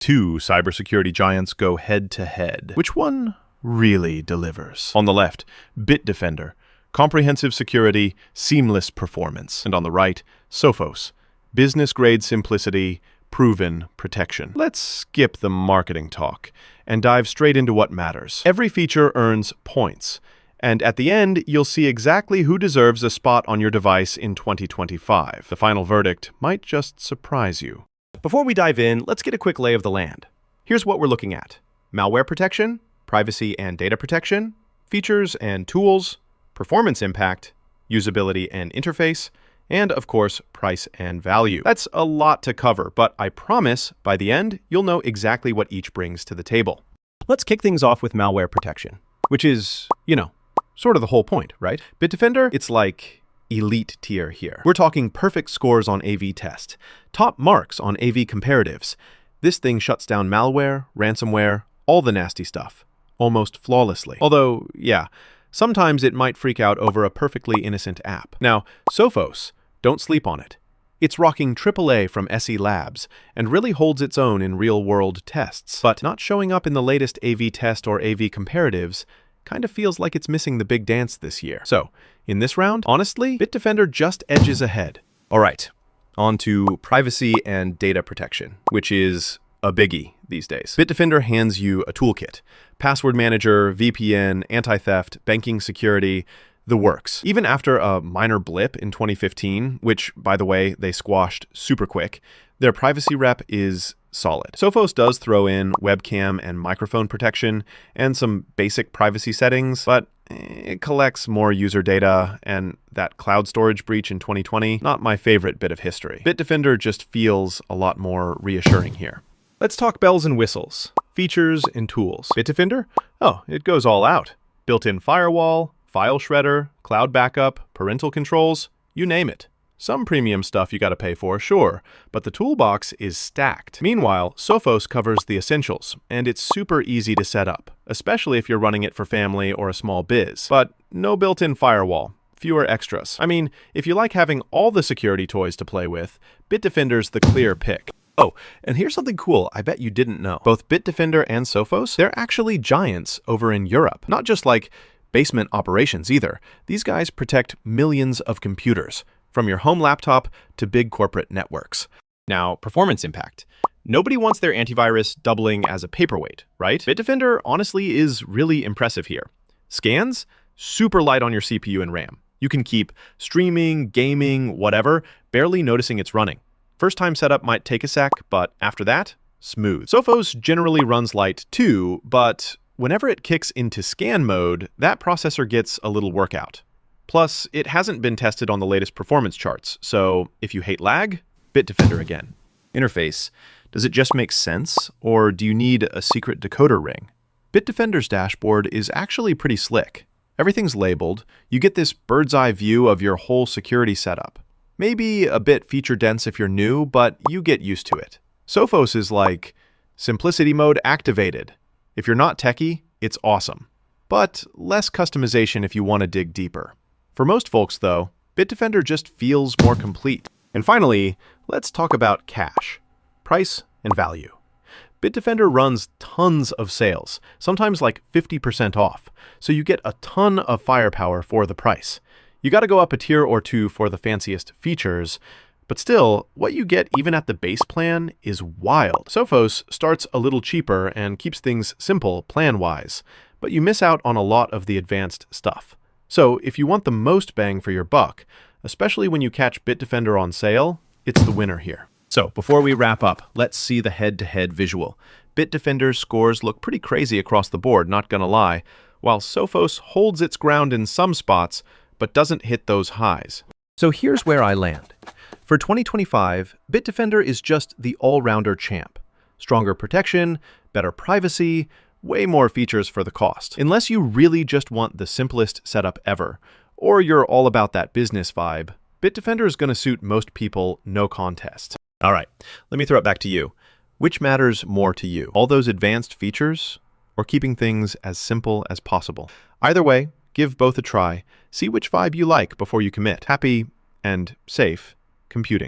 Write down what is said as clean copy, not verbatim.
two cybersecurity giants go head-to-head. Which one really delivers? On the left, Bitdefender, comprehensive security, seamless performance. And on the right, Sophos, business-grade simplicity, proven protection. Let's skip the marketing talk and dive straight into what matters. Every feature earns points, and at the end, you'll see exactly who deserves a spot on your device in 2025. The final verdict might just surprise you. Before we dive in, let's get a quick lay of the land. Here's what we're looking at: malware protection, privacy and data protection, features and tools, performance impact, usability and interface, and of course, price and value. That's a lot to cover, but I promise by the end, you'll know exactly what each brings to the table. Let's kick things off with malware protection, which is, sort of the whole point, right? Bitdefender, it's like elite tier here. We're talking perfect scores on AV test, top marks on AV comparatives. This thing shuts down malware, ransomware, all the nasty stuff, almost flawlessly. Although, yeah, sometimes it might freak out over a perfectly innocent app. Now, Sophos, don't sleep on it. It's rocking AAA from SE Labs and really holds its own in real-world tests, but not showing up in the latest AV test or AV comparatives kind of feels like it's missing the big dance this year. So, in this round, honestly, Bitdefender just edges ahead. All right, on to privacy and data protection, which is a biggie these days. Bitdefender hands you a toolkit: password manager, VPN, anti-theft, banking security, the works. Even after a minor blip in 2015, which, by the way, they squashed super quick, their privacy rep is solid. Sophos does throw in webcam and microphone protection and some basic privacy settings, but it collects more user data, and that cloud storage breach in 2020, not my favorite bit of history. Bitdefender just feels a lot more reassuring here. Let's talk bells and whistles, features and tools. Bitdefender? Oh, it goes all out. Built-in firewall, file shredder, cloud backup, parental controls, you name it. Some premium stuff you gotta pay for, sure, but the toolbox is stacked. Meanwhile, Sophos covers the essentials, and it's super easy to set up, especially if you're running it for family or a small biz. But no built-in firewall, fewer extras. I mean, if you like having all the security toys to play with, Bitdefender's the clear pick. Oh, and here's something cool I bet you didn't know. Both Bitdefender and Sophos, they're actually giants over in Europe. Not just like basement operations either. These guys protect millions of computers, from your home laptop to big corporate networks. Now, performance impact. Nobody wants their antivirus doubling as a paperweight, right? Bitdefender honestly is really impressive here. Scans, super light on your CPU and RAM. You can keep streaming, gaming, whatever, barely noticing it's running. First-time setup might take a sec, but after that, smooth. Sophos generally runs light too, but whenever it kicks into scan mode, that processor gets a little workout. Plus, it hasn't been tested on the latest performance charts, so if you hate lag, Bitdefender again. Interface. Does it just make sense, or do you need a secret decoder ring? Bitdefender's dashboard is actually pretty slick. Everything's labeled. You get this bird's eye view of your whole security setup. Maybe a bit feature-dense if you're new, but you get used to it. Sophos is like simplicity mode activated. If you're not techie, it's awesome. But less customization if you want to dig deeper. For most folks, though, Bitdefender just feels more complete. And finally, let's talk about cash, price, and value. Bitdefender runs tons of sales, sometimes like 50% off, so you get a ton of firepower for the price. You gotta go up a tier or two for the fanciest features, but still, what you get even at the base plan is wild. Sophos starts a little cheaper and keeps things simple plan-wise, but you miss out on a lot of the advanced stuff. So if you want the most bang for your buck, especially when you catch Bitdefender on sale, it's the winner here. So before we wrap up, let's see the head-to-head visual. Bitdefender's scores look pretty crazy across the board, not gonna lie, while Sophos holds its ground in some spots, but doesn't hit those highs. So here's where I land. For 2025, Bitdefender is just the all-rounder champ. Stronger protection, better privacy, way more features for the cost. Unless you really just want the simplest setup ever, or you're all about that business vibe, Bitdefender is going to suit most people, no contest. All right, let me throw it back to you. Which matters more to you? All those advanced features, or keeping things as simple as possible? Either way, give both a try. See which vibe you like before you commit. Happy and safe computing.